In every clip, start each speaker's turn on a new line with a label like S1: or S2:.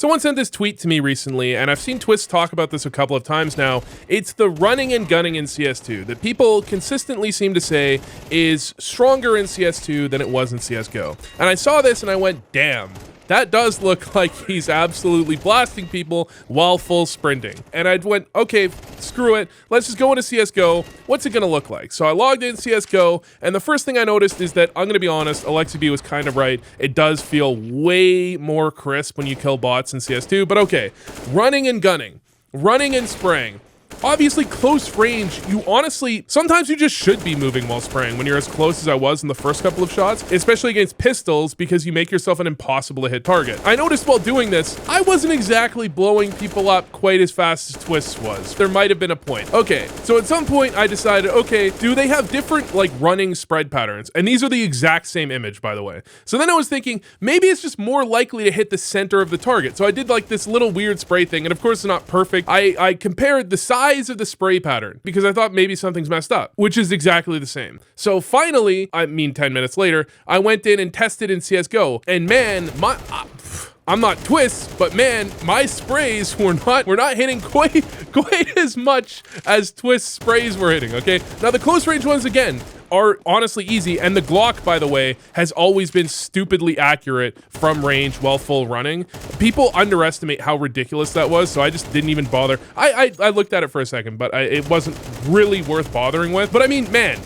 S1: Someone sent this tweet to me recently, and I've seen Twist talk about this a couple of times now. It's the running and gunning in CS2 that people consistently seem to say is stronger in CS2 than it was in CSGO. And I saw this and I went, damn. That does look like he's absolutely blasting people while full sprinting. And I went, okay, screw it. Let's just go into CSGO. What's it going to look like? So I logged in CSGO, and the first thing I noticed is that, I'm going to be honest, Alexi B was kind of right. It does feel way more crisp when you kill bots in CS2, but okay. Running and gunning. Running and spraying. Obviously, close range, you honestly, sometimes you just should be moving while spraying when you're as close as I was in the first couple of shots, especially against pistols, because you make yourself an impossible to hit target. I noticed while doing this, I wasn't exactly blowing people up quite as fast as Twist was. There might have been a point. Okay, so at some point I decided, okay, do they have different like running spread patterns? And these are the exact same image, by the way. So then I was thinking, maybe it's just more likely to hit the center of the target. So I did like this little weird spray thing, and of course it's not perfect. I compared the size of the spray pattern because I thought maybe something's messed up, which is exactly the same. So finally, 10 minutes later, I went in and tested in CSGO, and man, I'm not Twist, but man, my sprays were not hitting quite as much as Twist sprays were hitting, okay? Now the close range ones, again, are honestly easy, and the Glock, by the way, has always been stupidly accurate from range while full running. People underestimate how ridiculous that was, so I just didn't even bother. I looked at it for a second, but it wasn't really worth bothering with. But I mean, man,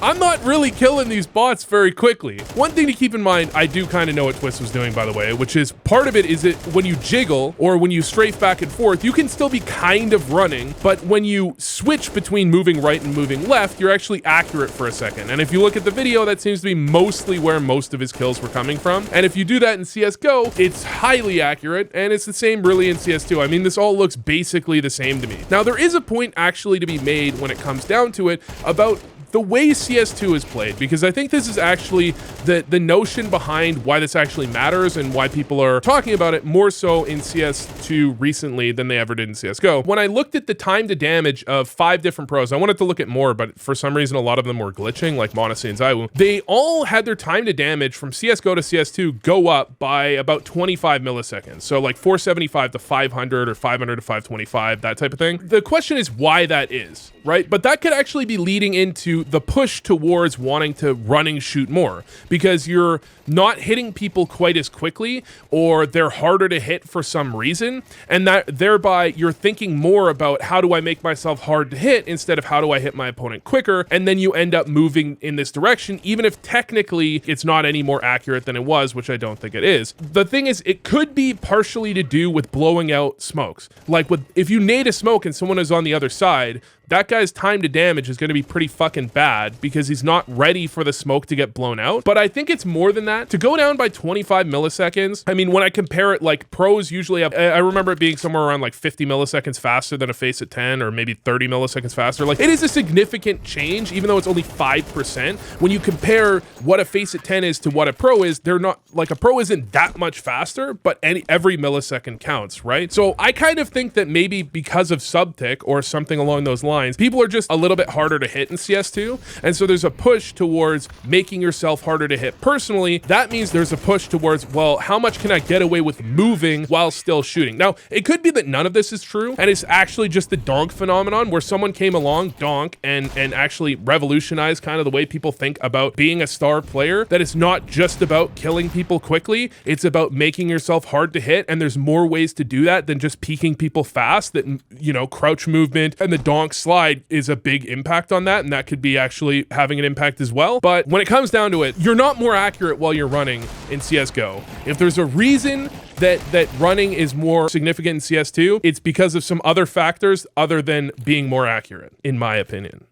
S1: I'm not really killing these bots very quickly. One thing to keep in mind, I do kind of know what Twist was doing, by the way, which is part of it is that when you jiggle or when you strafe back and forth, you can still be kind of running, but when you switch between moving right and moving left, you're actually accurate for a second. And if you look at the video, that seems to be mostly where most of his kills were coming from. And if you do that in CSGO, it's highly accurate, and it's the same really in CS2. I mean, this all looks basically the same to me. Now, there is a point actually to be made when it comes down to it about the way CS2 is played, because I think this is actually the notion behind why this actually matters and why people are talking about it more so in CS2 recently than they ever did in CSGO. When I looked at the time to damage of 5 different pros, I wanted to look at more, but for some reason a lot of them were glitching, like Monase and Zaiwu. They all had their time to damage from CSGO to CS2 go up by about 25 milliseconds. So like 475 to 500 or 500 to 525, that type of thing. The question is why that is, right? But that could actually be leading into the push towards wanting to running shoot more, because you're not hitting people quite as quickly, or they're harder to hit for some reason, and that thereby you're thinking more about how do I make myself hard to hit instead of how do I hit my opponent quicker, and then you end up moving in this direction, even if technically it's not any more accurate than it was, which I don't think it is. The thing is, it could be partially to do with blowing out smokes. Like if you nade a smoke and someone is on the other side, that guy's time to damage is going to be pretty fucking bad because he's not ready for the smoke to get blown out. But I think it's more than that. To go down by 25 milliseconds, I mean, when I compare it, like pros usually have, I remember it being somewhere around like 50 milliseconds faster than a face at 10, or maybe 30 milliseconds faster. Like, it is a significant change, even though it's only 5%. When you compare what a face at 10 is to what a pro is, they're not, like a pro isn't that much faster, but every millisecond counts, right? So I kind of think that maybe because of subtick or something along those lines, people are just a little bit harder to hit in CS2, and so there's a push towards making yourself harder to hit personally. That means there's a push towards, well, how much can I get away with moving while still shooting? Now, it could be that none of this is true, and it's actually just the donk phenomenon, where someone came along, donk, and actually revolutionized kind of the way people think about being a star player, that it's not just about killing people quickly, it's about making yourself hard to hit, and there's more ways to do that than just peeking people fast. That, you know, crouch movement and the donk slide is a big impact on that, and that could be actually having an impact as well. But when it comes down to it, you're not more accurate while you're running in CSGO. If there's a reason that running is more significant in CS2, it's because of some other factors other than being more accurate, in my opinion.